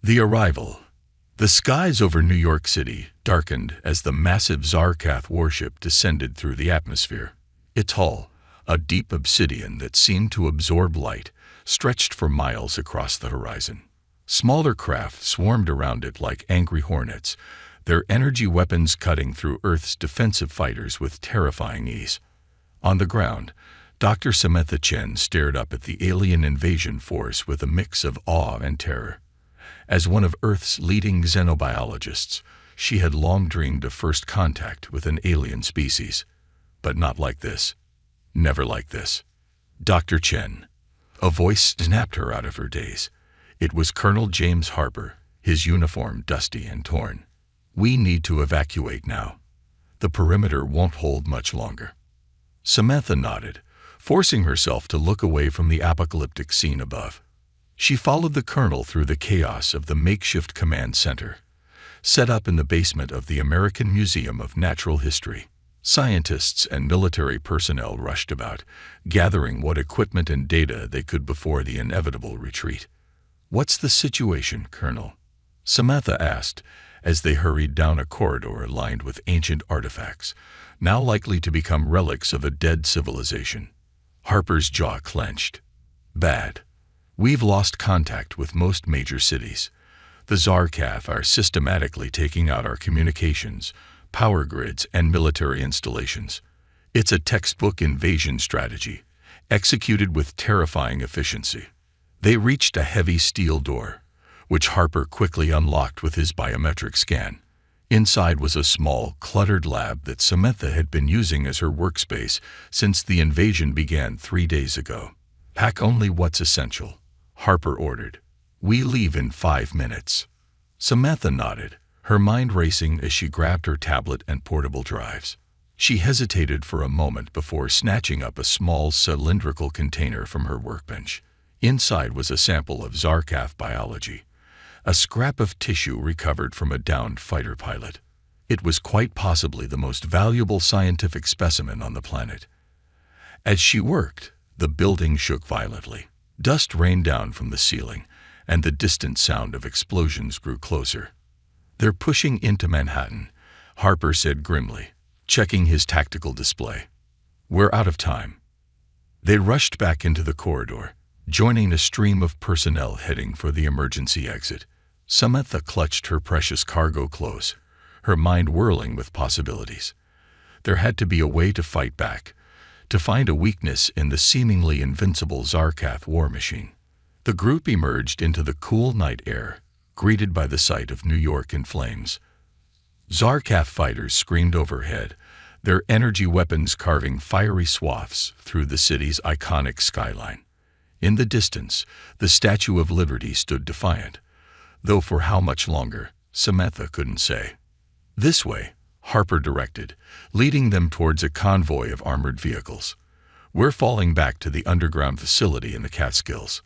The arrival. The skies over New York City darkened as the massive Zarkath warship descended through the atmosphere. Its hull, a deep obsidian that seemed to absorb light, stretched for miles across the horizon. Smaller craft swarmed around it like angry hornets, their energy weapons cutting through Earth's defensive fighters with terrifying ease. On the ground, Dr. Samantha Chen stared up at the alien invasion force with a mix of awe and terror. As one of Earth's leading xenobiologists, she had long dreamed of first contact with an alien species. But not like this. Never like this. Dr. Chen. A voice snapped her out of her daze. It was Colonel James Harper, his uniform dusty and torn. "We need to evacuate now. The perimeter won't hold much longer." Samantha nodded, forcing herself to look away from the apocalyptic scene above. She followed the colonel through the chaos of the makeshift command center, set up in the basement of the American Museum of Natural History. Scientists and military personnel rushed about, gathering what equipment and data they could before the inevitable retreat. "What's the situation, Colonel?" Samantha asked, as they hurried down a corridor lined with ancient artifacts, now likely to become relics of a dead civilization. Harper's jaw clenched. "Bad. We've lost contact with most major cities. The Zarkath are systematically taking out our communications, power grids, and military installations. It's a textbook invasion strategy, executed with terrifying efficiency." They reached a heavy steel door, which Harper quickly unlocked with his biometric scan. Inside was a small, cluttered lab that Samantha had been using as her workspace since the invasion began 3 days ago. "Pack only what's essential," Harper ordered. "We leave in 5 minutes." Samantha nodded, her mind racing as she grabbed her tablet and portable drives. She hesitated for a moment before snatching up a small cylindrical container from her workbench. Inside was a sample of Zarkath biology, a scrap of tissue recovered from a downed fighter pilot. It was quite possibly the most valuable scientific specimen on the planet. As she worked, the building shook violently. Dust rained down from the ceiling, and the distant sound of explosions grew closer. "They're pushing into Manhattan," Harper said grimly, checking his tactical display. "We're out of time." They rushed back into the corridor, joining a stream of personnel heading for the emergency exit. Samantha clutched her precious cargo close, her mind whirling with possibilities. There had to be a way to fight back, to find a weakness in the seemingly invincible Zarkath war machine. The group emerged into the cool night air, greeted by the sight of New York in flames. Zarkath fighters screamed overhead, their energy weapons carving fiery swaths through the city's iconic skyline. In the distance, the Statue of Liberty stood defiant, though for how much longer, Samantha couldn't say. "This way," Harper directed, leading them towards a convoy of armored vehicles. "We're falling back to the underground facility in the Catskills."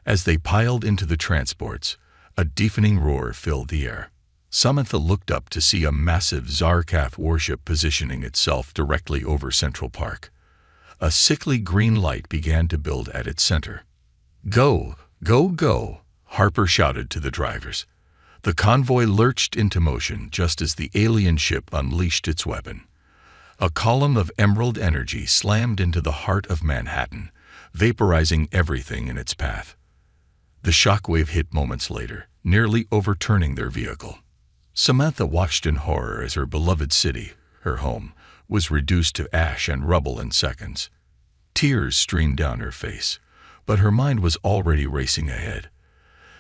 As they piled into the transports, a deafening roar filled the air. Samantha looked up to see a massive Zarkath warship positioning itself directly over Central Park. A sickly green light began to build at its center. "Go, go, go," Harper shouted to the drivers. The convoy lurched into motion just as the alien ship unleashed its weapon. A column of emerald energy slammed into the heart of Manhattan, vaporizing everything in its path. The shockwave hit moments later, nearly overturning their vehicle. Samantha watched in horror as her beloved city, her home, was reduced to ash and rubble in seconds. Tears streamed down her face, but her mind was already racing ahead.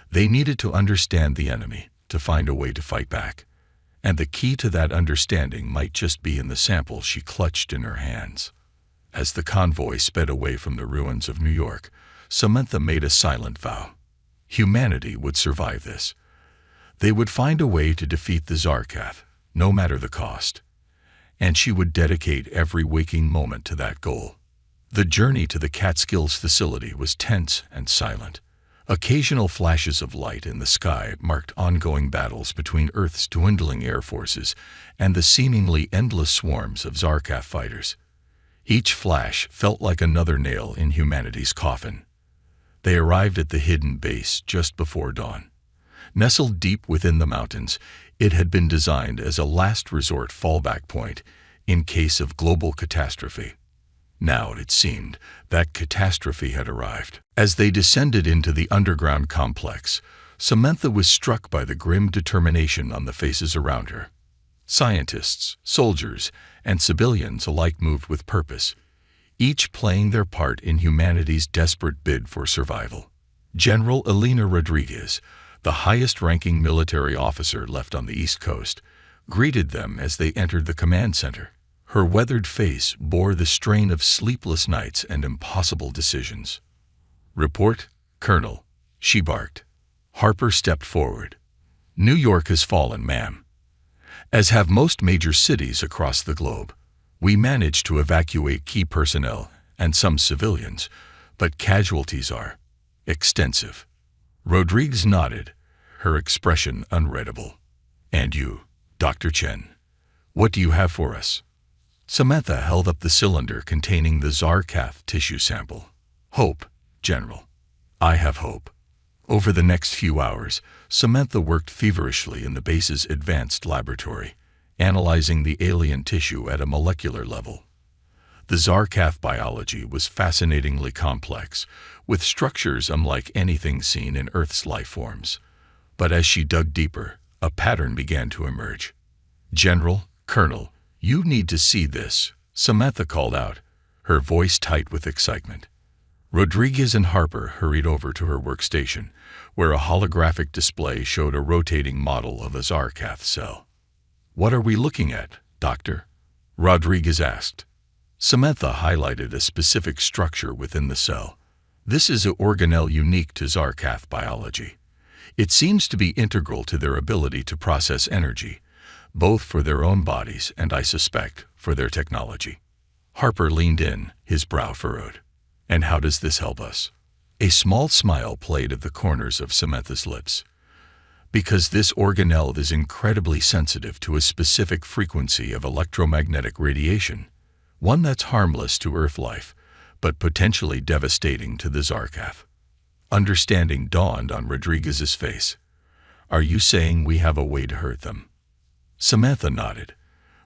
They needed to understand the enemy, to find a way to fight back. And the key to that understanding might just be in the sample she clutched in her hands. As the convoy sped away from the ruins of New York, Samantha made a silent vow. Humanity would survive this. They would find a way to defeat the Zarkath, no matter the cost. And she would dedicate every waking moment to that goal. The journey to the Catskills facility was tense and silent. Occasional flashes of light in the sky marked ongoing battles between Earth's dwindling air forces and the seemingly endless swarms of Zarkath fighters. Each flash felt like another nail in humanity's coffin. They arrived at the hidden base just before dawn. Nestled deep within the mountains, it had been designed as a last resort fallback point in case of global catastrophe. Now, it seemed, that catastrophe had arrived. As they descended into the underground complex, Samantha was struck by the grim determination on the faces around her. Scientists, soldiers, and civilians alike moved with purpose, each playing their part in humanity's desperate bid for survival. General Elena Rodriguez, the highest-ranking military officer left on the East Coast, greeted them as they entered the command center. Her weathered face bore the strain of sleepless nights and impossible decisions. "Report, Colonel," she barked. Harper stepped forward. "New York has fallen, ma'am. As have most major cities across the globe. We managed to evacuate key personnel and some civilians, but casualties are extensive." Rodriguez nodded, her expression unreadable. "And you, Dr. Chen, what do you have for us?" Samantha held up the cylinder containing the Zarkath tissue sample. "Hope, General. I have hope." Over the next few hours, Samantha worked feverishly in the base's advanced laboratory, analyzing the alien tissue at a molecular level. The Zarkath biology was fascinatingly complex, with structures unlike anything seen in Earth's life forms. But as she dug deeper, a pattern began to emerge. "General, Colonel, you need to see this," Samantha called out, her voice tight with excitement. Rodriguez and Harper hurried over to her workstation, where a holographic display showed a rotating model of a Zarkath cell. "What are we looking at, Doctor?" Rodriguez asked. Samantha highlighted a specific structure within the cell. "This is an organelle unique to Zarkath biology. It seems to be integral to their ability to process energy, both for their own bodies and, I suspect, for their technology." Harper leaned in, his brow furrowed. "And how does this help us?" A small smile played at the corners of Samantha's lips. "Because this organelle is incredibly sensitive to a specific frequency of electromagnetic radiation, one that's harmless to Earth life, but potentially devastating to the Zarkath." Understanding dawned on Rodriguez's face. "Are you saying we have a way to hurt them?" Samantha nodded.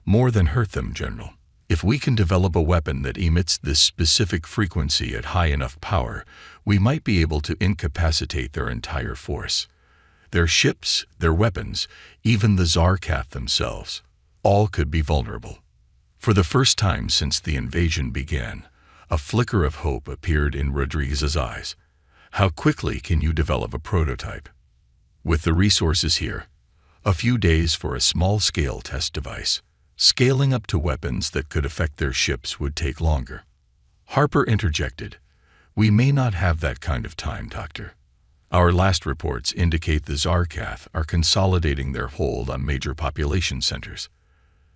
"More than hurt them, General. If we can develop a weapon that emits this specific frequency at high enough power, we might be able to incapacitate their entire force. Their ships, their weapons, even the Zarkath themselves, all could be vulnerable." For the first time since the invasion began, a flicker of hope appeared in Rodriguez's eyes. "How quickly can you develop a prototype?" "With the resources here, a few days for a small-scale test device. Scaling up to weapons that could affect their ships would take longer." Harper interjected. "We may not have that kind of time, Doctor. Our last reports indicate the Zarkath are consolidating their hold on major population centers.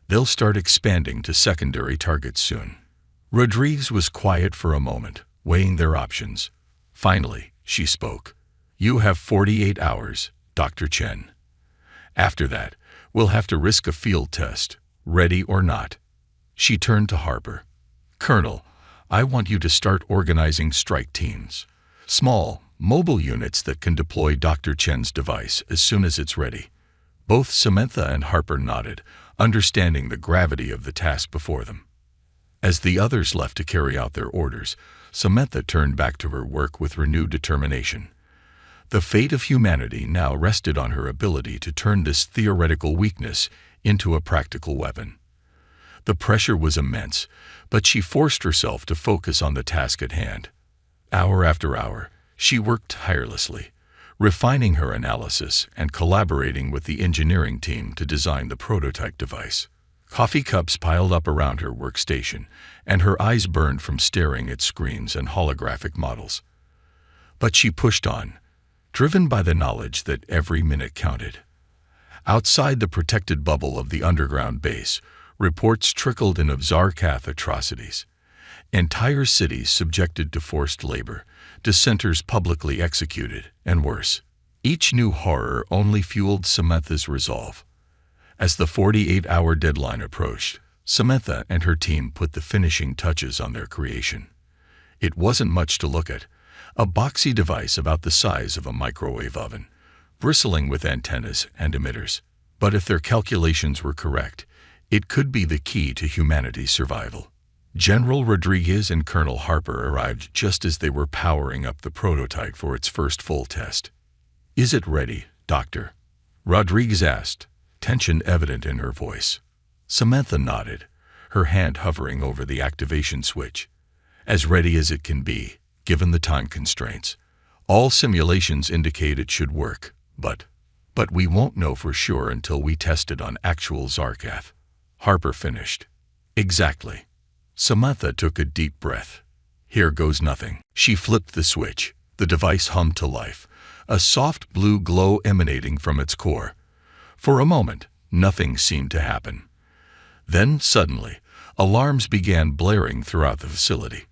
They'll start expanding to secondary targets soon." Rodriguez was quiet for a moment, weighing their options. Finally, she spoke. "You have 48 hours, Dr. Chen. After that, we'll have to risk a field test, ready or not." She turned to Harper. "Colonel, I want you to start organizing strike teams. Small, mobile units that can deploy Dr. Chen's device as soon as it's ready." Both Samantha and Harper nodded, understanding the gravity of the task before them. As the others left to carry out their orders, Samantha turned back to her work with renewed determination. The fate of humanity now rested on her ability to turn this theoretical weakness into a practical weapon. The pressure was immense, but she forced herself to focus on the task at hand. Hour after hour, she worked tirelessly, refining her analysis and collaborating with the engineering team to design the prototype device. Coffee cups piled up around her workstation, and her eyes burned from staring at screens and holographic models. But she pushed on, driven by the knowledge that every minute counted. Outside the protected bubble of the underground base, reports trickled in of Zarkath atrocities. Entire cities subjected to forced labor, dissenters publicly executed, and worse. Each new horror only fueled Samantha's resolve. As the 48-hour deadline approached, Samantha and her team put the finishing touches on their creation. It wasn't much to look at, a boxy device about the size of a microwave oven, bristling with antennas and emitters. But if their calculations were correct, it could be the key to humanity's survival. General Rodriguez and Colonel Harper arrived just as they were powering up the prototype for its first full test. "Is it ready, Doctor?" Rodriguez asked, tension evident in her voice. Samantha nodded, her hand hovering over the activation switch. "As ready as it can be, given the time constraints. All simulations indicate it should work, but we won't know for sure until we test it on actual Zarkath." Harper finished. "Exactly." Samantha took a deep breath. "Here goes nothing." She flipped the switch. The device hummed to life, a soft blue glow emanating from its core. For a moment, nothing seemed to happen. Then, suddenly, alarms began blaring throughout the facility.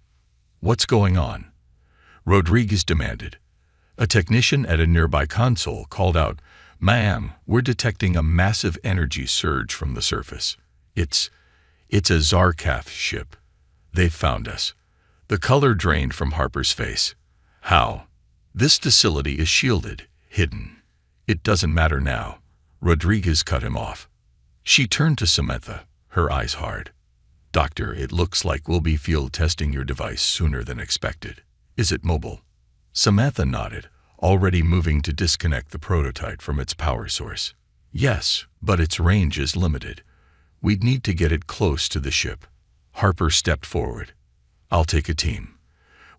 "What's going on?" Rodriguez demanded. A technician at a nearby console called out, "Ma'am, we're detecting a massive energy surge from the surface. It's a Zarkath ship. They've found us." The color drained from Harper's face. "How?" "This facility is shielded, hidden. It doesn't matter now." Rodriguez cut him off. She turned to Samantha, her eyes hard. "Doctor, it looks like we'll be field testing your device sooner than expected. Is it mobile?" Samantha nodded, already moving to disconnect the prototype from its power source. "Yes, but its range is limited. We'd need to get it close to the ship." Harper stepped forward. "I'll take a team.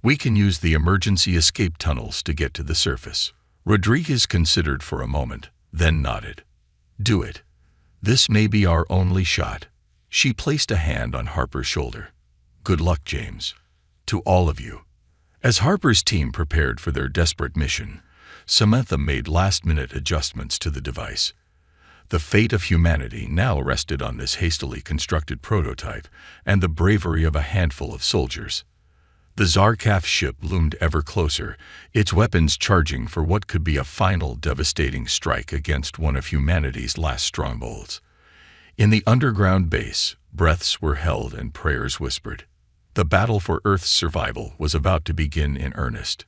We can use the emergency escape tunnels to get to the surface." Rodriguez considered for a moment, then nodded. "Do it. This may be our only shot." She placed a hand on Harper's shoulder. "Good luck, James. To all of you." As Harper's team prepared for their desperate mission, Samantha made last-minute adjustments to the device. The fate of humanity now rested on this hastily constructed prototype and the bravery of a handful of soldiers. The Zarkath ship loomed ever closer, its weapons charging for what could be a final devastating strike against one of humanity's last strongholds. In the underground base, breaths were held and prayers whispered. The battle for Earth's survival was about to begin in earnest.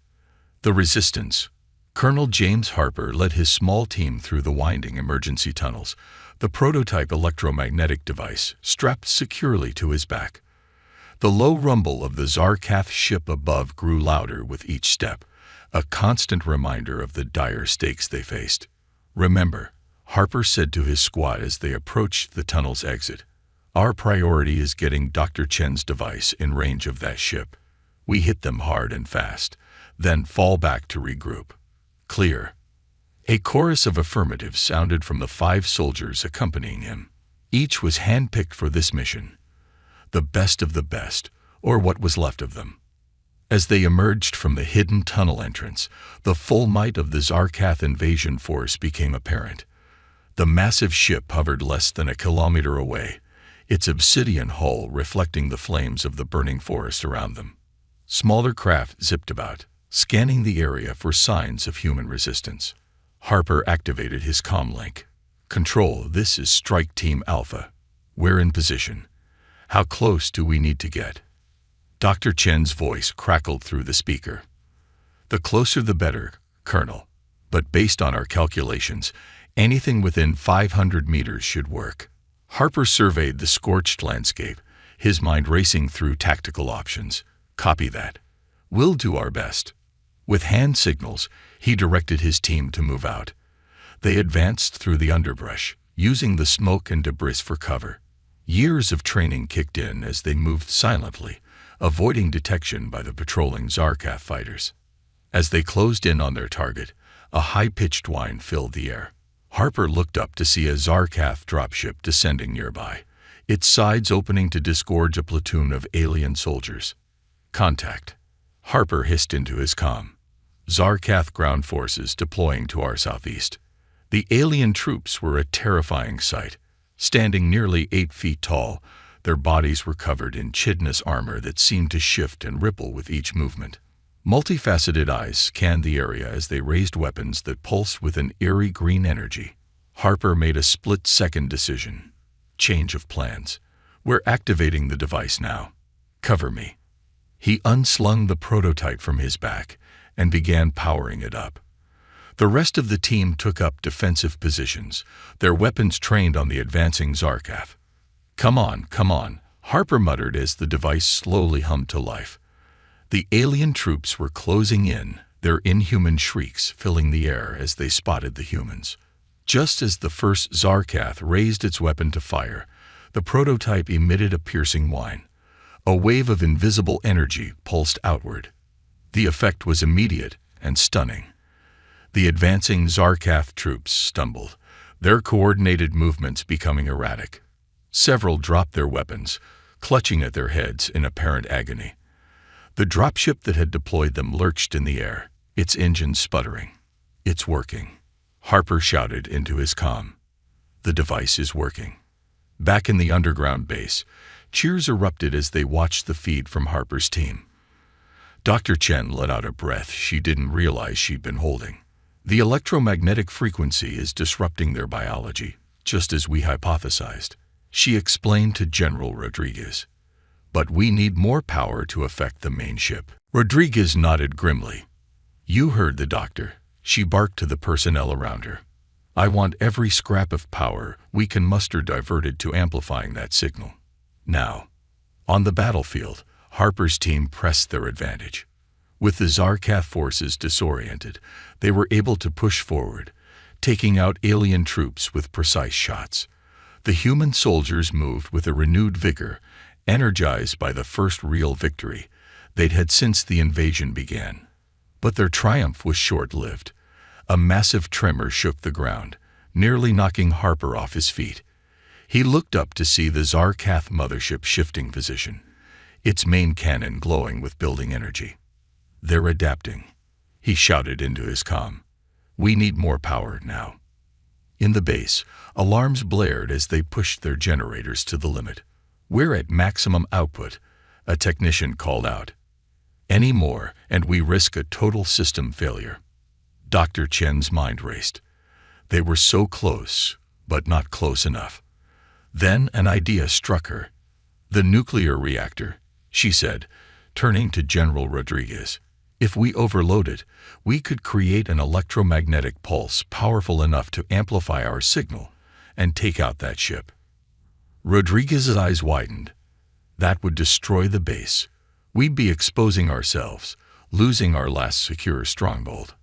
The resistance. Colonel James Harper led his small team through the winding emergency tunnels, the prototype electromagnetic device strapped securely to his back. The low rumble of the Zarkath ship above grew louder with each step, a constant reminder of the dire stakes they faced. "Remember," Harper said to his squad as they approached the tunnel's exit, "our priority is getting Dr. Chen's device in range of that ship. We hit them hard and fast, then fall back to regroup." "Clear." A chorus of affirmatives sounded from the 5 soldiers accompanying him. Each was handpicked for this mission. The best of the best, or what was left of them. As they emerged from the hidden tunnel entrance, the full might of the Zarkath invasion force became apparent. The massive ship hovered less than a kilometer away, its obsidian hull reflecting the flames of the burning forest around them. Smaller craft zipped about, scanning the area for signs of human resistance. Harper activated his comlink. "Control, this is Strike Team Alpha. We're in position. How close do we need to get?" Dr. Chen's voice crackled through the speaker. "The closer the better, Colonel. But based on our calculations, anything within 500 meters should work." Harper surveyed the scorched landscape, his mind racing through tactical options. "Copy that. We'll do our best." With hand signals, he directed his team to move out. They advanced through the underbrush, using the smoke and debris for cover. Years of training kicked in as they moved silently, avoiding detection by the patrolling Zarkath fighters. As they closed in on their target, a high-pitched whine filled the air. Harper looked up to see a Zarkath dropship descending nearby, its sides opening to disgorge a platoon of alien soldiers. "Contact," Harper hissed into his comm. "Zarkath ground forces deploying to our southeast." The alien troops were a terrifying sight. Standing nearly 8 feet tall, their bodies were covered in chitinous armor that seemed to shift and ripple with each movement. Multifaceted eyes scanned the area as they raised weapons that pulsed with an eerie green energy. Harper made a split-second decision. Change of plans. "We're activating the device now. Cover me." He unslung the prototype from his back and began powering it up. The rest of the team took up defensive positions, their weapons trained on the advancing Zarkath. Come on, Harper muttered as the device slowly hummed to life. The alien troops were closing in, their inhuman shrieks filling the air as they spotted the humans. Just as the first Zarkath raised its weapon to fire, the prototype emitted a piercing whine. A wave of invisible energy pulsed outward. The effect was immediate and stunning. The advancing Zarkath troops stumbled, their coordinated movements becoming erratic. Several dropped their weapons, clutching at their heads in apparent agony. The dropship that had deployed them lurched in the air, its engines sputtering. "It's working," Harper shouted into his comm. "The device is working." Back in the underground base, cheers erupted as they watched the feed from Harper's team. Dr. Chen let out a breath she didn't realize she'd been holding. The electromagnetic frequency is disrupting their biology, just as we hypothesized, she explained to General Rodriguez. But we need more power to affect the main ship. Rodriguez nodded grimly. You heard the doctor, she barked to the personnel around her. I want every scrap of power we can muster diverted to amplifying that signal. Now, on the battlefield, Harper's team pressed their advantage. With the Zarkath forces disoriented, they were able to push forward, taking out alien troops with precise shots. The human soldiers moved with a renewed vigor, energized by the first real victory they'd had since the invasion began. But their triumph was short-lived. A massive tremor shook the ground, nearly knocking Harper off his feet. He looked up to see the Zarkath mothership shifting position, its main cannon glowing with building energy. They're adapting, he shouted into his comm. We need more power now. In the base, alarms blared as they pushed their generators to the limit. We're at maximum output, a technician called out. Any more, and we risk a total system failure. Dr. Chen's mind raced. They were so close, but not close enough. Then an idea struck her. The nuclear reactor, she said, turning to General Rodriguez. If we overload it, we could create an electromagnetic pulse powerful enough to amplify our signal and take out that ship. Rodriguez's eyes widened. That would destroy the base. We'd be exposing ourselves, losing our last secure stronghold.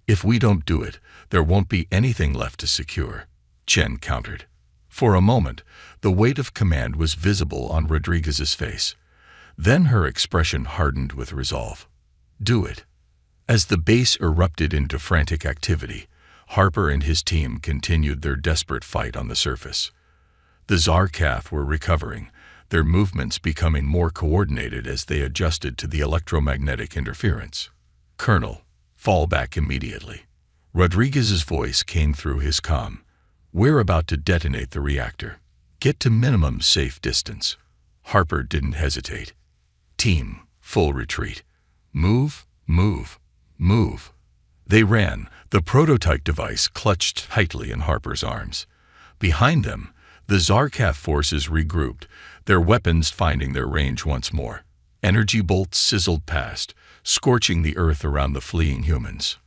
If we don't do it, there won't be anything left to secure, Chen countered. For a moment, the weight of command was visible on Rodriguez's face. Then her expression hardened with resolve. Do it. As the base erupted into frantic activity, Harper and his team continued their desperate fight on the surface. The Zarkath were recovering, their movements becoming more coordinated as they adjusted to the electromagnetic interference. Colonel, fall back immediately. Rodriguez's voice came through his comm. We're about to detonate the reactor. Get to minimum safe distance. Harper didn't hesitate. Team, full retreat. Move, move, move. They ran, the prototype device clutched tightly in Harper's arms. Behind them, the Zarkath forces regrouped, their weapons finding their range once more. Energy bolts sizzled past, scorching the earth around the fleeing humans.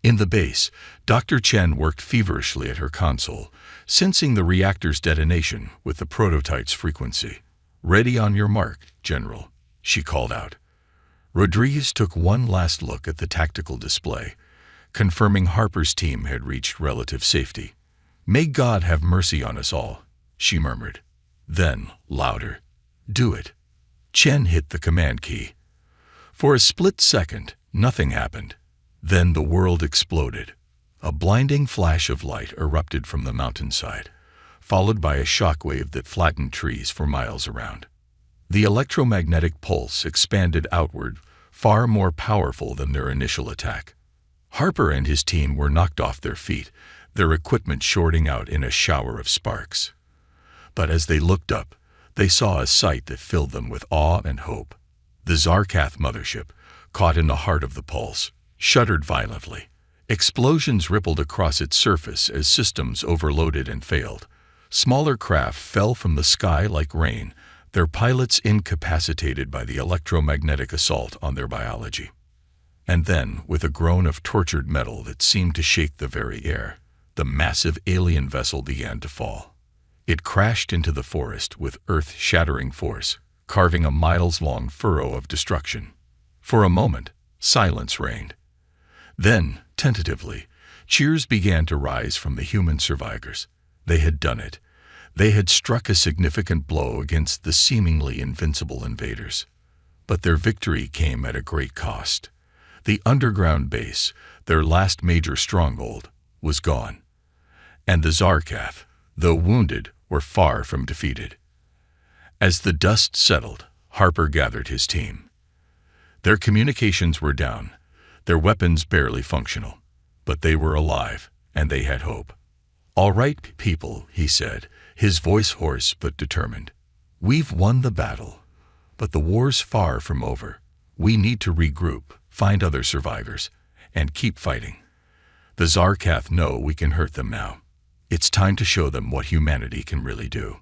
In the base, Dr. Chen worked feverishly at her console, sensing the reactor's detonation with the prototype's frequency. Ready on your mark, General, she called out. Rodriguez took one last look at the tactical display, confirming Harper's team had reached relative safety. May God have mercy on us all, she murmured. Then, louder, do it. Chen hit the command key. For a split second, nothing happened. Then the world exploded. A blinding flash of light erupted from the mountainside, followed by a shockwave that flattened trees for miles around. The electromagnetic pulse expanded outward, far more powerful than their initial attack. Harper and his team were knocked off their feet, their equipment shorting out in a shower of sparks. But as they looked up, they saw a sight that filled them with awe and hope. The Zarkath mothership, caught in the heart of the pulse, shuddered violently. Explosions rippled across its surface as systems overloaded and failed. Smaller craft fell from the sky like rain, their pilots incapacitated by the electromagnetic assault on their biology. And then, with a groan of tortured metal that seemed to shake the very air, the massive alien vessel began to fall. It crashed into the forest with earth-shattering force, carving a miles-long furrow of destruction. For a moment, silence reigned. Then, tentatively, cheers began to rise from the human survivors. They had done it. They had struck a significant blow against the seemingly invincible invaders. But their victory came at a great cost. The underground base, their last major stronghold, was gone. And the Zarkath, though wounded, were far from defeated. As the dust settled, Harper gathered his team. Their communications were down, their weapons barely functional, but they were alive, and they had hope. "All right, people," he said, his voice hoarse but determined. "We've won the battle, but the war's far from over. We need to regroup, find other survivors, and keep fighting. The Zarkath know we can hurt them now. It's time to show them what humanity can really do."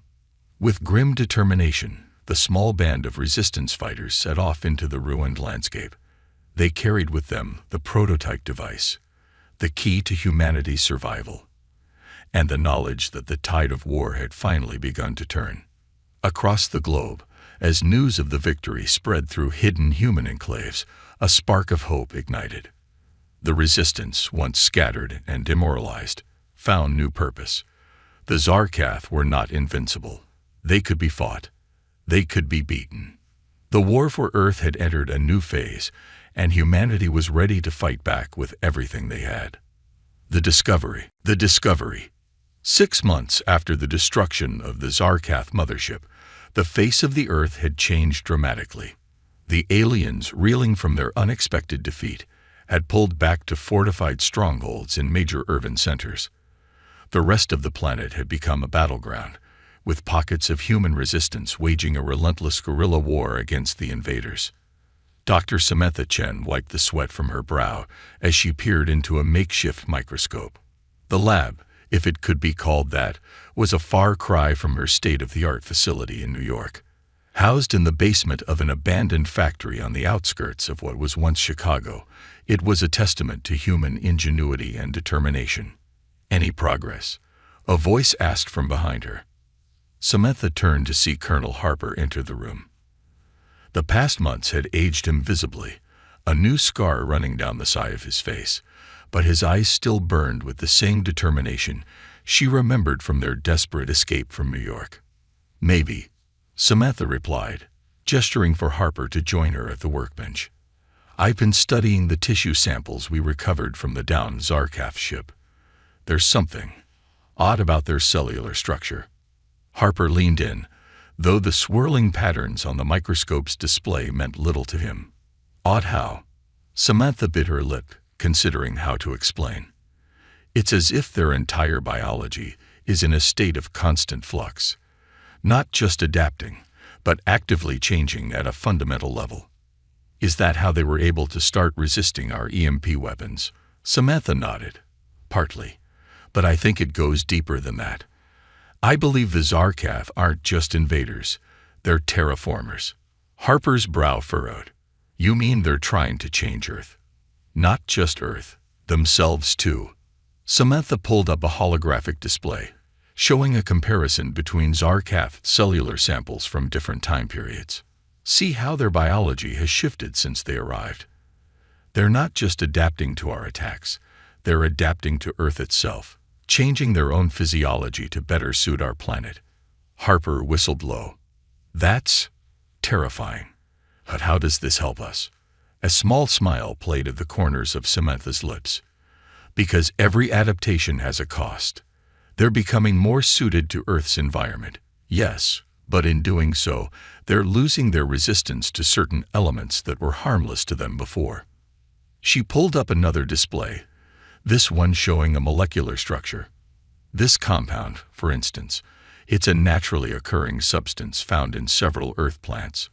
With grim determination, the small band of resistance fighters set off into the ruined landscape. They carried with them the prototype device, the key to humanity's survival, and the knowledge that the tide of war had finally begun to turn. Across the globe, as news of the victory spread through hidden human enclaves, a spark of hope ignited. The resistance, once scattered and demoralized, found new purpose. The Zarkath were not invincible. They could be fought. They could be beaten. The war for Earth had entered a new phase, and humanity was ready to fight back with everything they had. The discovery. 6 months after the destruction of the Zarkath mothership, the face of the Earth had changed dramatically. The aliens, reeling from their unexpected defeat, had pulled back to fortified strongholds in major urban centers. The rest of the planet had become a battleground, with pockets of human resistance waging a relentless guerrilla war against the invaders. Dr. Samantha Chen wiped the sweat from her brow as she peered into a makeshift microscope. The lab, if it could be called that, was a far cry from her state-of-the-art facility in New York. Housed in the basement of an abandoned factory on the outskirts of what was once Chicago, it was a testament to human ingenuity and determination. "Any progress?" a voice asked from behind her. Samantha turned to see Colonel Harper enter the room. The past months had aged him visibly, a new scar running down the side of his face, but his eyes still burned with the same determination she remembered from their desperate escape from New York. "Maybe," Samantha replied, gesturing for Harper to join her at the workbench. "I've been studying the tissue samples we recovered from the downed Zarkath ship. There's something odd about their cellular structure." Harper leaned in, though the swirling patterns on the microscope's display meant little to him. "Odd how?" Samantha bit her lip, considering how to explain. "It's as if their entire biology is in a state of constant flux, not just adapting, but actively changing at a fundamental level." "Is that how they were able to start resisting our EMP weapons?" Samantha nodded. "Partly, but I think it goes deeper than that. I believe the Zarkath aren't just invaders, they're terraformers." Harper's brow furrowed. "You mean they're trying to change Earth?" "Not just Earth, themselves too." Samantha pulled up a holographic display, showing a comparison between Zarkath cellular samples from different time periods. "See how their biology has shifted since they arrived. They're not just adapting to our attacks, they're adapting to Earth itself, changing their own physiology to better suit our planet." Harper whistled low. "That's terrifying. But how does this help us?" A small smile played at the corners of Samantha's lips. "Because every adaptation has a cost. They're becoming more suited to Earth's environment, yes, but in doing so, they're losing their resistance to certain elements that were harmless to them before." She pulled up another display, this one showing a molecular structure. "This compound, for instance, it's a naturally occurring substance found in several Earth plants.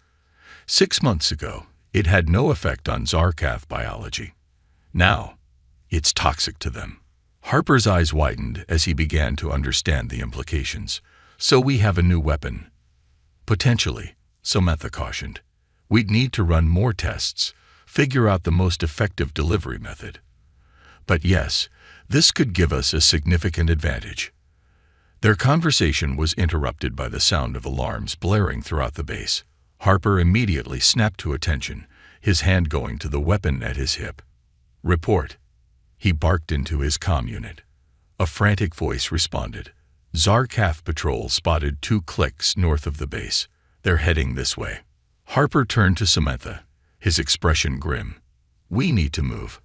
6 months ago, it had no effect on Zarkath biology. Now, it's toxic to them." Harper's eyes widened as he began to understand the implications. "So we have a new weapon?" "Potentially," Samantha cautioned. "We'd need to run more tests, figure out the most effective delivery method. But yes, this could give us a significant advantage. Their conversation was interrupted by the sound of alarms blaring throughout the base. Harper immediately snapped to attention, his hand going to the weapon at his hip. "Report." He barked into his comm unit. A frantic voice responded. "Zarkaf Patrol spotted 2 clicks north of the base. They're heading this way." Harper turned to Samantha, his expression grim. "We need to move.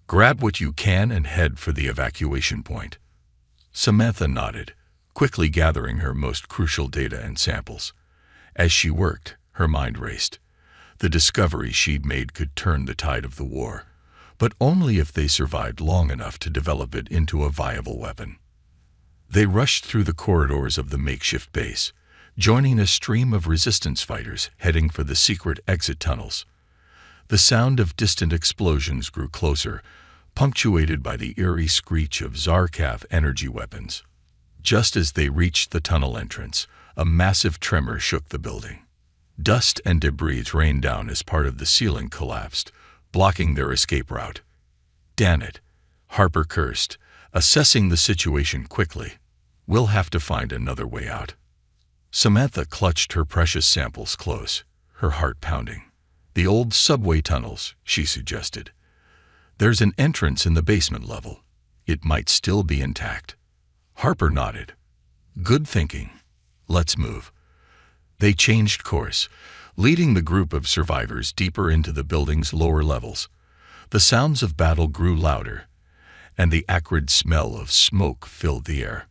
Grab what you can and head for the evacuation point." Samantha nodded, quickly gathering her most crucial data and samples. As she worked, her mind raced. The discovery she'd made could turn the tide of the war, but only if they survived long enough to develop it into a viable weapon. They rushed through the corridors of the makeshift base, joining a stream of resistance fighters heading for the secret exit tunnels. The sound of distant explosions grew closer, punctuated by the eerie screech of Zarkaf energy weapons. Just as they reached the tunnel entrance, a massive tremor shook the building. Dust and debris rained down as part of the ceiling collapsed, blocking their escape route. "Damn it," Harper cursed, assessing the situation quickly. "We'll have to find another way out." Samantha clutched her precious samples close, her heart pounding. "The old subway tunnels," she suggested. "There's an entrance in the basement level. It might still be intact." Harper nodded. "Good thinking. Let's move." They changed course, leading the group of survivors deeper into the building's lower levels. The sounds of battle grew louder, and the acrid smell of smoke filled the air.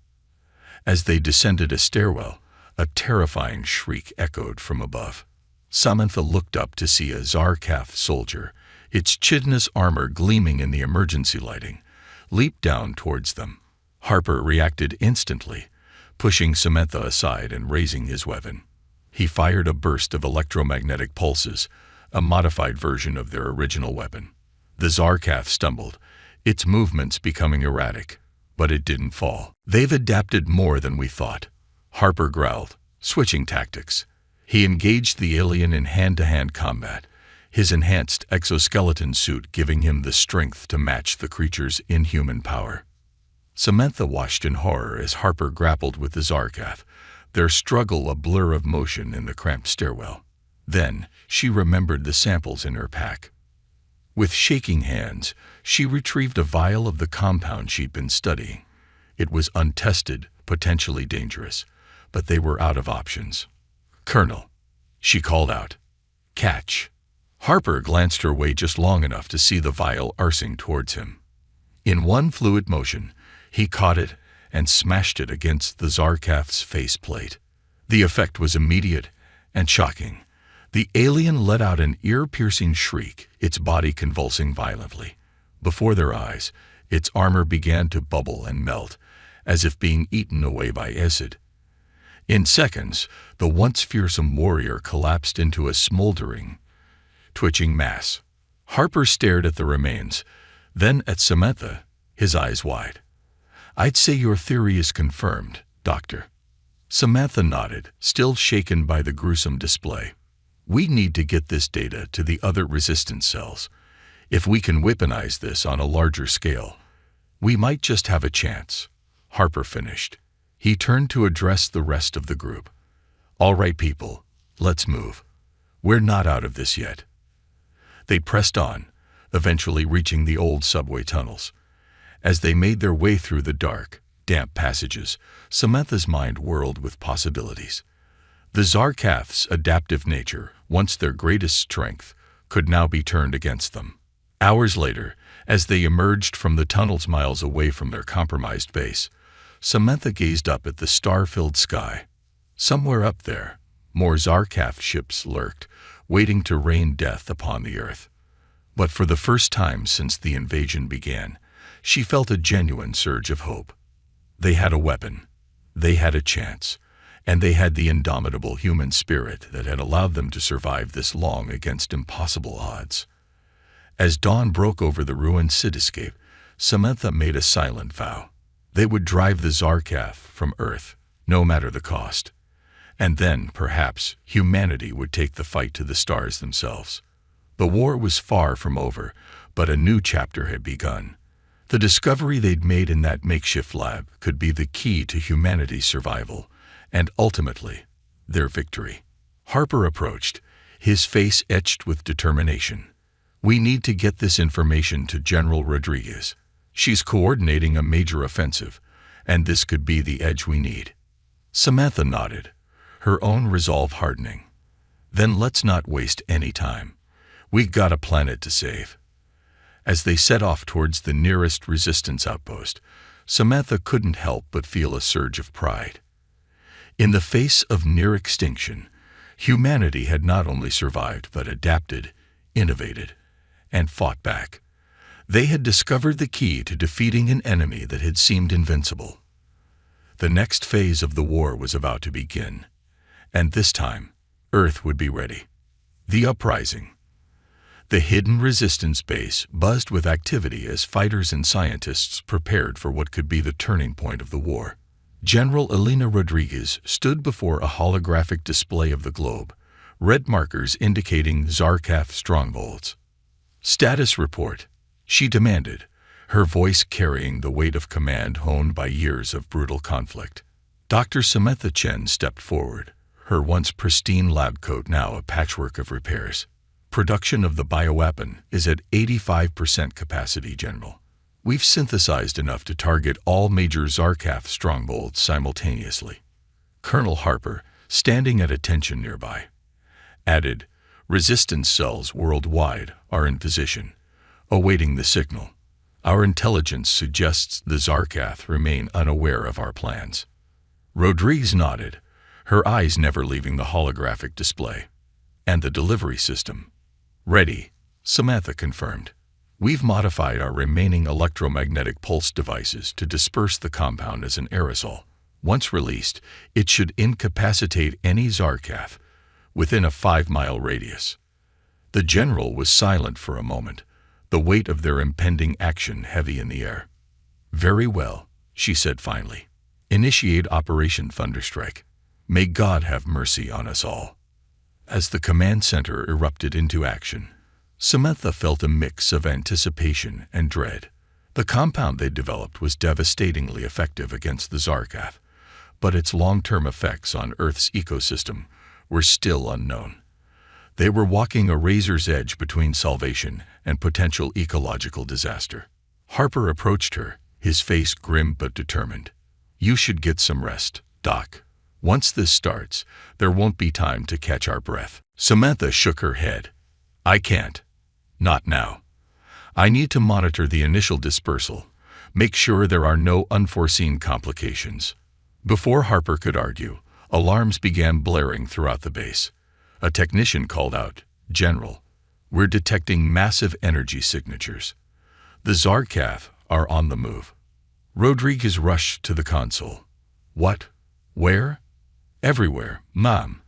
As they descended a stairwell, a terrifying shriek echoed from above. Samantha looked up to see a Zarkaf soldier, its chitinous armor gleaming in the emergency lighting, leap down towards them. Harper reacted instantly, pushing Samantha aside and raising his weapon. He fired a burst of electromagnetic pulses, a modified version of their original weapon. The Zarkaf stumbled, its movements becoming erratic, but it didn't fall. "They've adapted more than we thought," Harper growled, switching tactics. He engaged the alien in hand-to-hand combat, his enhanced exoskeleton suit giving him the strength to match the creature's inhuman power. Samantha watched in horror as Harper grappled with the Zarkaf, their struggle a blur of motion in the cramped stairwell. Then she remembered the samples in her pack. With shaking hands, she retrieved a vial of the compound she'd been studying. It was untested, potentially dangerous, but they were out of options. "Colonel," she called out. "Catch." Harper glanced her way just long enough to see the vial arcing towards him. In one fluid motion, he caught it and smashed it against the Zarkaf's faceplate. The effect was immediate and shocking. The alien let out an ear-piercing shriek, its body convulsing violently. Before their eyes, its armor began to bubble and melt, as if being eaten away by acid. In seconds, the once fearsome warrior collapsed into a smoldering, twitching mass. Harper stared at the remains, then at Samantha, his eyes wide. "I'd say your theory is confirmed, Doctor." Samantha nodded, still shaken by the gruesome display. "We need to get this data to the other resistance cells. If we can weaponize this on a larger scale, we might just have a chance." Harper finished. He turned to address the rest of the group. "All right, people, let's move. We're not out of this yet." They pressed on, eventually reaching the old subway tunnels. As they made their way through the dark, damp passages, Samantha's mind whirled with possibilities. The Zarkaf's adaptive nature, once their greatest strength, could now be turned against them. Hours later, as they emerged from the tunnels miles away from their compromised base, Samantha gazed up at the star-filled sky. Somewhere up there, more Zarkaf ships lurked, waiting to rain death upon the earth. But for the first time since the invasion began, she felt a genuine surge of hope. They had a weapon, they had a chance, and they had the indomitable human spirit that had allowed them to survive this long against impossible odds. As dawn broke over the ruined cityscape, Samantha made a silent vow. They would drive the Zarkaf from Earth, no matter the cost. And then, perhaps, humanity would take the fight to the stars themselves. The war was far from over, but a new chapter had begun. The discovery they'd made in that makeshift lab could be the key to humanity's survival, and ultimately, their victory. Harper approached, his face etched with determination. "We need to get this information to General Rodriguez. She's coordinating a major offensive, and this could be the edge we need." Samantha nodded, her own resolve hardening. "Then let's not waste any time. We got a planet to save." As they set off towards the nearest resistance outpost, Samantha couldn't help but feel a surge of pride. In the face of near extinction, humanity had not only survived but adapted, innovated, and fought back. They had discovered the key to defeating an enemy that had seemed invincible. The next phase of the war was about to begin, and this time, Earth would be ready. The uprising. The hidden resistance base buzzed with activity as fighters and scientists prepared for what could be the turning point of the war. General Elena Rodriguez stood before a holographic display of the globe, red markers indicating Zarkaf strongholds. "Status report," she demanded, her voice carrying the weight of command honed by years of brutal conflict. Dr. Samantha Chen stepped forward, her once pristine lab coat now a patchwork of repairs. "Production of the bioweapon is at 85% capacity, General. We've synthesized enough to target all major Zarkaf strongholds simultaneously." Colonel Harper, standing at attention nearby, added, "Resistance cells worldwide are in position, awaiting the signal. Our intelligence suggests the Zarkaf remain unaware of our plans." Rodriguez nodded, her eyes never leaving the holographic display. "And the delivery system?" "Ready," Samantha confirmed. "We've modified our remaining electromagnetic pulse devices to disperse the compound as an aerosol. Once released, it should incapacitate any Zarkaf within a 5-mile radius." The general was silent for a moment, the weight of their impending action heavy in the air. "Very well," she said finally. "Initiate Operation Thunderstrike. May God have mercy on us all." As the command center erupted into action, Samantha felt a mix of anticipation and dread. The compound they'd developed was devastatingly effective against the Zarkaf, but its long-term effects on Earth's ecosystem were still unknown. They were walking a razor's edge between salvation and potential ecological disaster. Harper approached her, his face grim but determined. "You should get some rest, Doc. Once this starts, there won't be time to catch our breath." Samantha shook her head. "I can't. Not now. I need to monitor the initial dispersal, make sure there are no unforeseen complications." Before Harper could argue, alarms began blaring throughout the base. A technician called out, "General, we're detecting massive energy signatures. The Zarkaf are on the move." Rodriguez rushed to the console. "What? Where?" "Everywhere, Mom.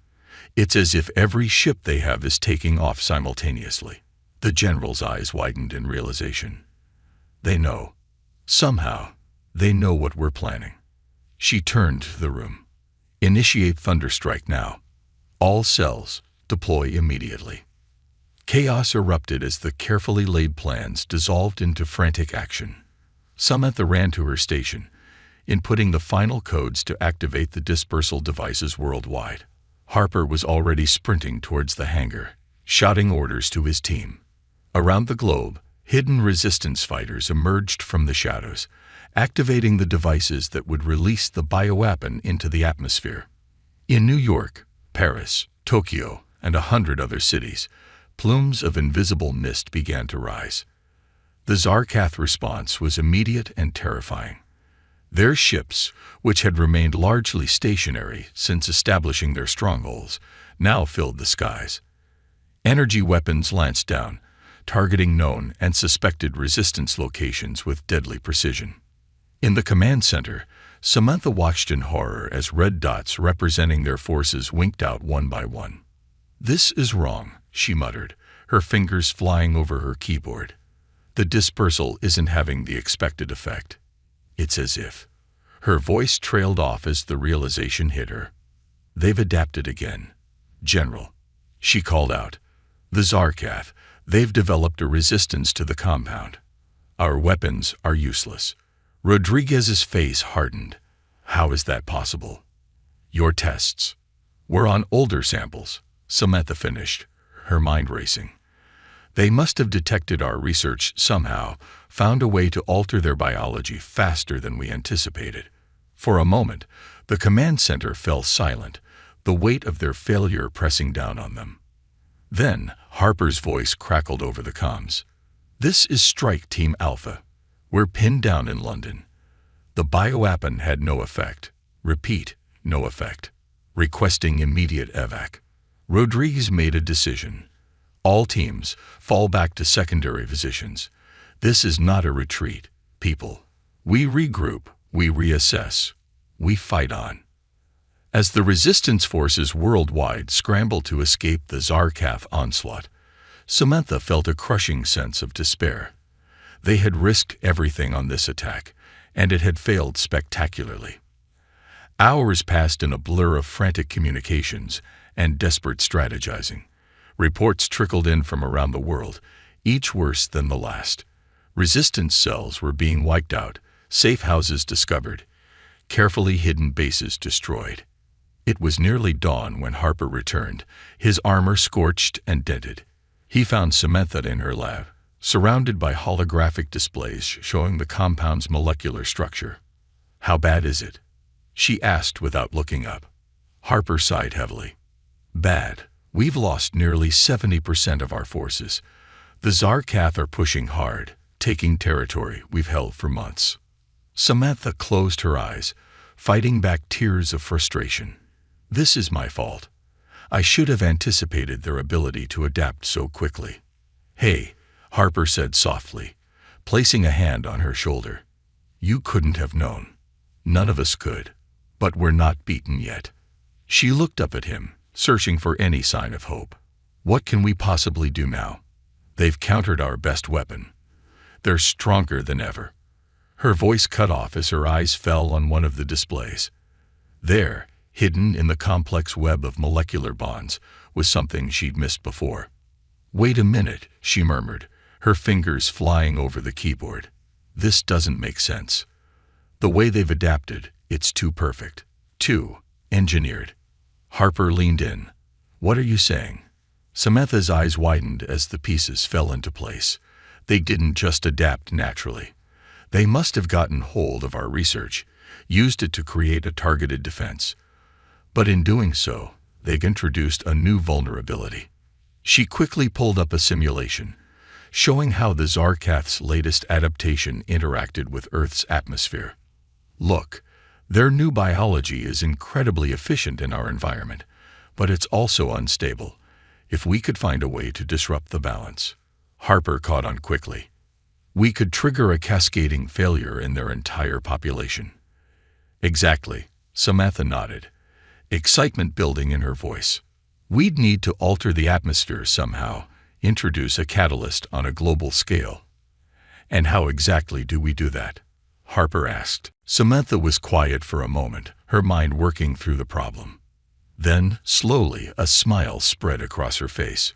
It's as if every ship they have is taking off simultaneously." The general's eyes widened in realization. "They know. Somehow, they know what we're planning." She turned to the room. "Initiate Thunderstrike now. All cells, deploy immediately." Chaos erupted as the carefully laid plans dissolved into frantic action. Samantha ran to her station, inputting the final codes to activate the dispersal devices worldwide. Harper was already sprinting towards the hangar, shouting orders to his team. Around the globe, hidden resistance fighters emerged from the shadows, activating the devices that would release the bioweapon into the atmosphere. In New York, Paris, Tokyo, and 100 other cities, plumes of invisible mist began to rise. The Zarkaf response was immediate and terrifying. Their ships, which had remained largely stationary since establishing their strongholds, now filled the skies. Energy weapons lanced down, targeting known and suspected resistance locations with deadly precision. In the command center, Samantha watched in horror as red dots representing their forces winked out one by one. "This is wrong," she muttered, her fingers flying over her keyboard. "The dispersal isn't having the expected effect. It's as if..." Her voice trailed off as the realization hit her. "They've adapted again. General," she called out. "The Zarkaf, They've developed a resistance to the compound. Our weapons are useless. Rodriguez's face hardened. How is that possible? Your tests were on older samples, Samantha finished, her mind racing. They must have detected our research somehow, found a way to alter their biology faster than we anticipated. For a moment, the command center fell silent, the weight of their failure pressing down on them. Then, Harper's voice crackled over the comms. This is Strike Team Alpha. We're pinned down in London. The bioweapon had no effect. Repeat, no effect. Requesting immediate evac. Rodriguez made a decision. All teams, fall back to secondary positions. This is not a retreat, people. We regroup, we reassess, we fight on. As the resistance forces worldwide scrambled to escape the Zarkath onslaught, Samantha felt a crushing sense of despair. They had risked everything on this attack, and it had failed spectacularly. Hours passed in a blur of frantic communications and desperate strategizing. Reports trickled in from around the world, each worse than the last. Resistance cells were being wiped out, safe houses discovered, carefully hidden bases destroyed. It was nearly dawn when Harper returned, his armor scorched and dented. He found Samantha in her lab, surrounded by holographic displays showing the compound's molecular structure. How bad is it? She asked without looking up. Harper sighed heavily. Bad. We've lost nearly 70% of our forces. The Zarkath are pushing hard, taking territory we've held for months. Samantha closed her eyes, fighting back tears of frustration. This is my fault. I should have anticipated their ability to adapt so quickly. Hey, Harper said softly, placing a hand on her shoulder. You couldn't have known. None of us could. But we're not beaten yet. She looked up at him, searching for any sign of hope. What can we possibly do now? They've countered our best weapon. They're stronger than ever. Her voice cut off as her eyes fell on one of the displays. There, hidden in the complex web of molecular bonds, was something she'd missed before. Wait a minute, she murmured, her fingers flying over the keyboard. This doesn't make sense. The way they've adapted, it's too perfect. Too engineered. Harper leaned in. What are you saying? Samantha's eyes widened as the pieces fell into place. They didn't just adapt naturally. They must have gotten hold of our research, used it to create a targeted defense. But in doing so, they've introduced a new vulnerability. She quickly pulled up a simulation, showing how the Zarkath's latest adaptation interacted with Earth's atmosphere. Look, their new biology is incredibly efficient in our environment, but it's also unstable. If we could find a way to disrupt the balance. Harper caught on quickly. We could trigger a cascading failure in their entire population. Exactly, Samantha nodded, excitement building in her voice. We'd need to alter the atmosphere somehow, introduce a catalyst on a global scale. And how exactly do we do that? Harper asked. Samantha was quiet for a moment, her mind working through the problem. Then, slowly, a smile spread across her face.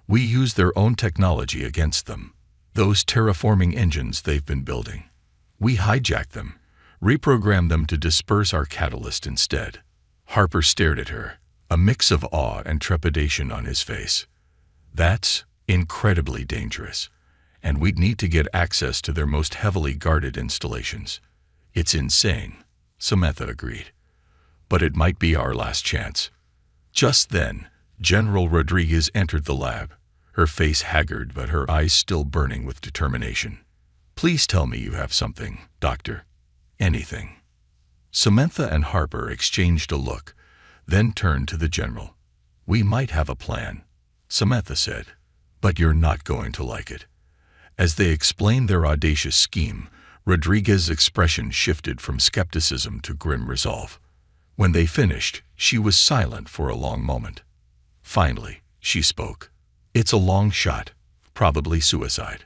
We use their own technology against them. Those terraforming engines they've been building. We hijack them, reprogram them to disperse our catalyst instead. Harper stared at her, a mix of awe and trepidation on his face. That's incredibly dangerous, and we'd need to get access to their most heavily guarded installations. It's insane, Samantha agreed. But it might be our last chance. Just then, General Rodriguez entered the lab, her face haggard but her eyes still burning with determination. Please tell me you have something, Doctor. Anything. Samantha and Harper exchanged a look, then turned to the general. We might have a plan, Samantha said, but you're not going to like it. As they explained their audacious scheme, Rodriguez's expression shifted from skepticism to grim resolve. When they finished, she was silent for a long moment. Finally, she spoke. It's a long shot, probably suicide.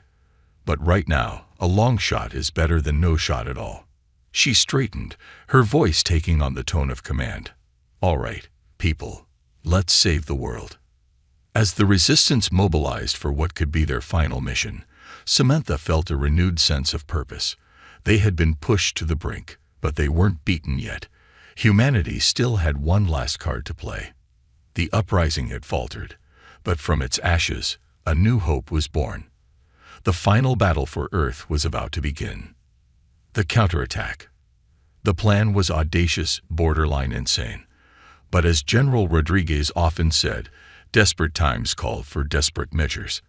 But right now, a long shot is better than no shot at all. She straightened, her voice taking on the tone of command. All right, people, let's save the world. As the resistance mobilized for what could be their final mission, Samantha felt a renewed sense of purpose. They had been pushed to the brink, but they weren't beaten yet. Humanity still had one last card to play. The uprising had faltered, but from its ashes, a new hope was born. The final battle for Earth was about to begin. The counterattack. The plan was audacious, borderline insane. But as General Rodriguez often said, desperate times call for desperate measures.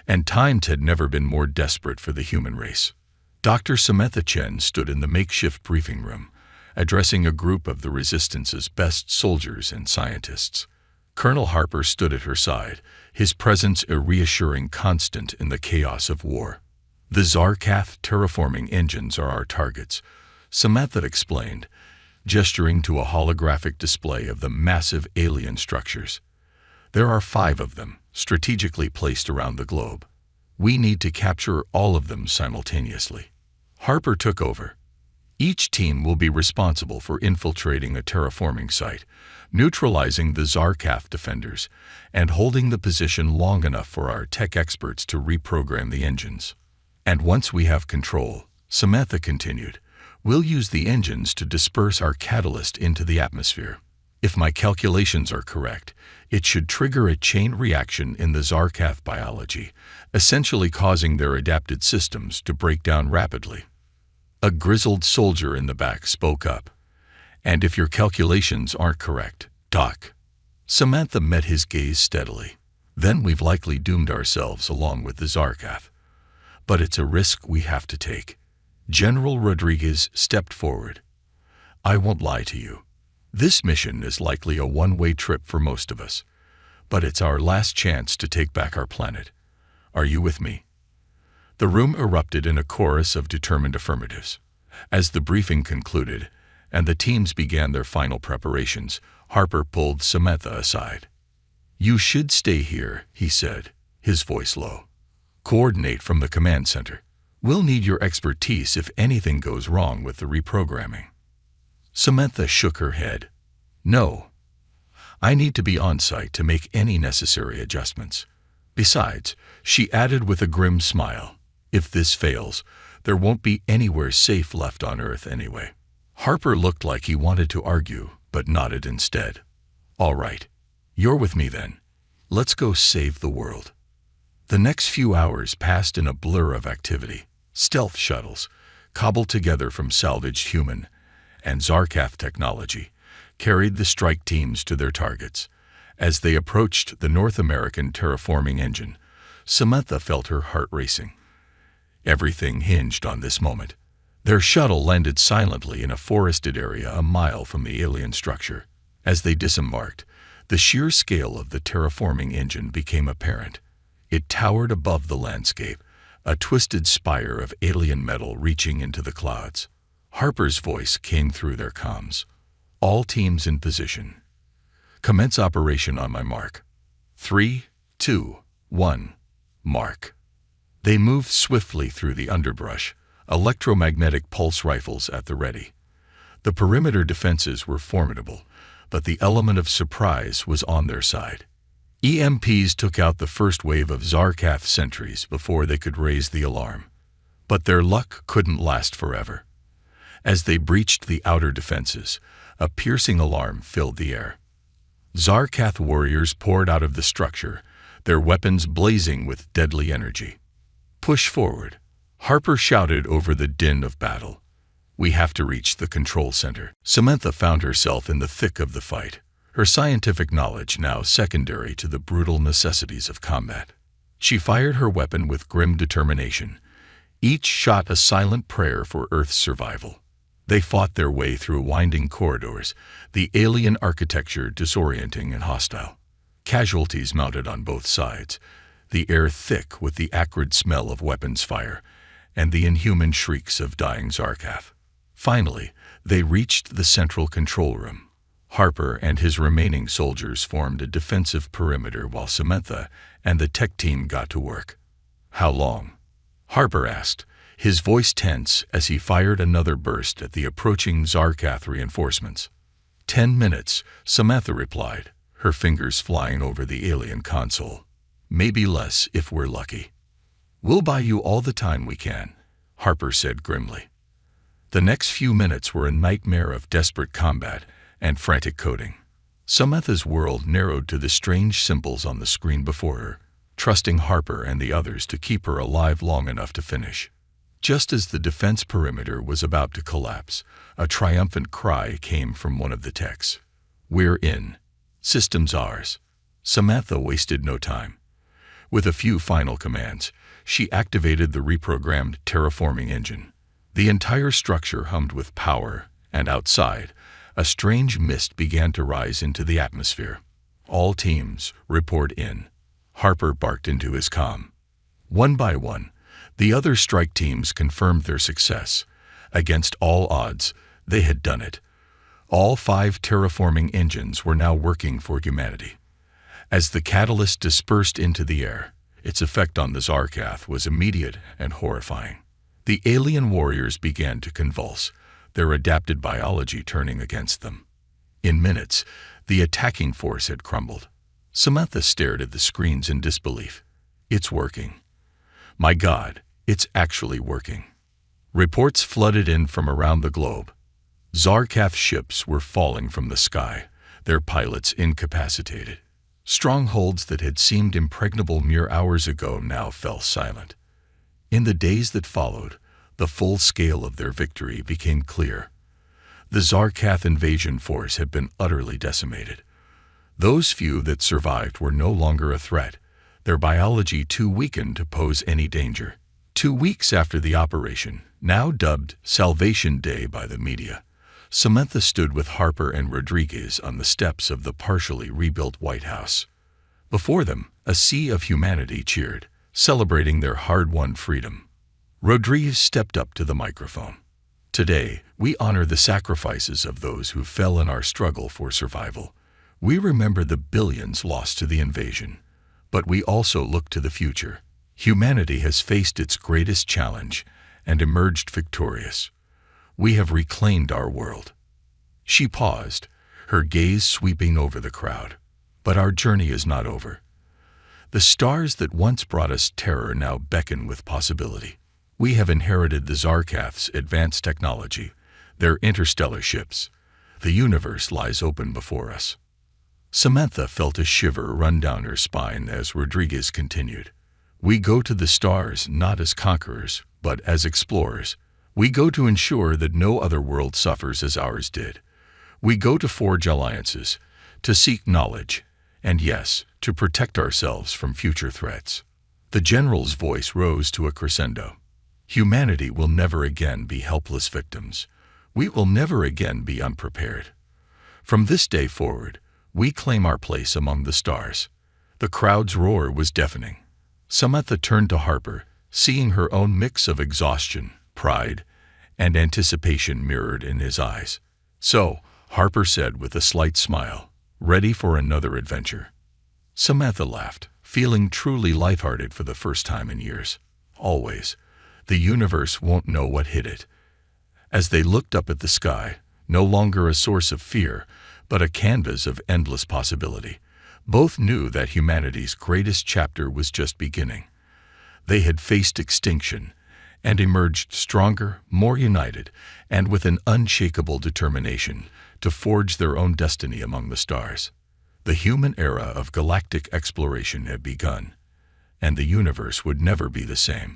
And times had never been more desperate for the human race. Dr. Samantha Chen stood in the makeshift briefing room, addressing a group of the Resistance's best soldiers and scientists. Colonel Harper stood at her side, his presence a reassuring constant in the chaos of war. "The Zarkath terraforming engines are our targets," Samantha explained, gesturing to a holographic display of the massive alien structures. "There are 5 of them, strategically placed around the globe. We need to capture all of them simultaneously." Harper took over. "Each team will be responsible for infiltrating a terraforming site, neutralizing the Zarkath defenders, and holding the position long enough for our tech experts to reprogram the engines. And once we have control," Samantha continued, "we'll use the engines to disperse our catalyst into the atmosphere. If my calculations are correct, it should trigger a chain reaction in the Zarkath biology, essentially causing their adapted systems to break down rapidly." A grizzled soldier in the back spoke up. "And if your calculations aren't correct, Doc?" Samantha met his gaze steadily. "Then we've likely doomed ourselves along with the Zarkath. But it's a risk we have to take." General Rodriguez stepped forward. "I won't lie to you. This mission is likely a one-way trip for most of us, but it's our last chance to take back our planet. Are you with me?" The room erupted in a chorus of determined affirmatives. As the briefing concluded, and the teams began their final preparations, Harper pulled Samantha aside. "You should stay here," he said, his voice low. "Coordinate from the command center. We'll need your expertise if anything goes wrong with the reprogramming." Samantha shook her head. "No. I need to be on site to make any necessary adjustments. Besides," she added with a grim smile, "if this fails, there won't be anywhere safe left on Earth anyway." Harper looked like he wanted to argue, but nodded instead. "All right. You're with me then. Let's go save the world." The next few hours passed in a blur of activity. Stealth shuttles, cobbled together from salvaged human and Zarkath technology, carried the strike teams to their targets. As they approached the North American terraforming engine, Samantha felt her heart racing. Everything hinged on this moment. Their shuttle landed silently in a forested area a mile from the alien structure. As they disembarked, the sheer scale of the terraforming engine became apparent. It towered above the landscape, a twisted spire of alien metal reaching into the clouds. Harper's voice came through their comms. "All teams in position. Commence operation on my mark. 3, 2, 1, mark." They moved swiftly through the underbrush, electromagnetic pulse rifles at the ready. The perimeter defenses were formidable, but the element of surprise was on their side. EMPs took out the first wave of Zarkath sentries before they could raise the alarm. But their luck couldn't last forever. As they breached the outer defenses, a piercing alarm filled the air. Zarkath warriors poured out of the structure, their weapons blazing with deadly energy. "Push forward," Harper shouted over the din of battle. "We have to reach the control center." Samantha found herself in the thick of the fight, her scientific knowledge now secondary to the brutal necessities of combat. She fired her weapon with grim determination, each shot a silent prayer for Earth's survival. They fought their way through winding corridors, the alien architecture disorienting and hostile. Casualties mounted on both sides, the air thick with the acrid smell of weapons fire and the inhuman shrieks of dying Zarkath. Finally, they reached the central control room. Harper and his remaining soldiers formed a defensive perimeter while Samantha and the tech team got to work. "How long?" Harper asked, his voice tense as he fired another burst at the approaching Zarkath reinforcements. 10 minutes, Samantha replied. her fingers flying over the alien console. "Maybe less if we're lucky." "We'll buy you all the time we can," Harper said grimly. The next few minutes were a nightmare of desperate combat and frantic coding. Samantha's world narrowed to the strange symbols on the screen before her, trusting Harper and the others to keep her alive long enough to finish. Just as the defense perimeter was about to collapse, a triumphant cry came from one of the techs. "We're in. System's ours." Samantha wasted no time. With a few final commands, she activated the reprogrammed terraforming engine. The entire structure hummed with power, and outside, a strange mist began to rise into the atmosphere. "All teams, report in," Harper barked into his comm. One by one, the other strike teams confirmed their success. Against all odds, they had done it. All 5 terraforming engines were now working for humanity. As the catalyst dispersed into the air, its effect on the Zarkath was immediate and horrifying. The alien warriors began to convulse, their adapted biology turning against them. In minutes, the attacking force had crumbled. Samantha stared at the screens in disbelief. "It's working. My God, it's actually working." Reports flooded in from around the globe. Zarkath ships were falling from the sky, their pilots incapacitated. Strongholds that had seemed impregnable mere hours ago now fell silent. In the days that followed, the full scale of their victory became clear. The Zarkath invasion force had been utterly decimated. Those few that survived were no longer a threat, their biology too weakened to pose any danger. 2 weeks after the operation, now dubbed Salvation Day by the media, Samantha stood with Harper and Rodriguez on the steps of the partially rebuilt White House. Before them, a sea of humanity cheered, celebrating their hard-won freedom. Rodriguez stepped up to the microphone. "Today, we honor the sacrifices of those who fell in our struggle for survival. We remember the billions lost to the invasion, but we also look to the future. Humanity has faced its greatest challenge and emerged victorious. We have reclaimed our world." She paused, her gaze sweeping over the crowd. "But our journey is not over. The stars that once brought us terror now beckon with possibility. We have inherited the Zarkath's advanced technology, their interstellar ships. The universe lies open before us." Samantha felt a shiver run down her spine as Rodriguez continued. "We go to the stars not as conquerors, but as explorers. We go to ensure that no other world suffers as ours did. We go to forge alliances, to seek knowledge, and yes, to protect ourselves from future threats." The general's voice rose to a crescendo. "Humanity will never again be helpless victims. We will never again be unprepared. From this day forward, we claim our place among the stars." The crowd's roar was deafening. Samantha turned to Harper, seeing her own mix of exhaustion, pride, and anticipation mirrored in his eyes. "So," Harper said with a slight smile, "ready for another adventure?" Samantha laughed, feeling truly lighthearted for the first time in years. "Always. The universe won't know what hit it." As they looked up at the sky, no longer a source of fear, but a canvas of endless possibility, both knew that humanity's greatest chapter was just beginning. They had faced extinction and emerged stronger, more united, and with an unshakable determination to forge their own destiny among the stars. The human era of galactic exploration had begun, and the universe would never be the same.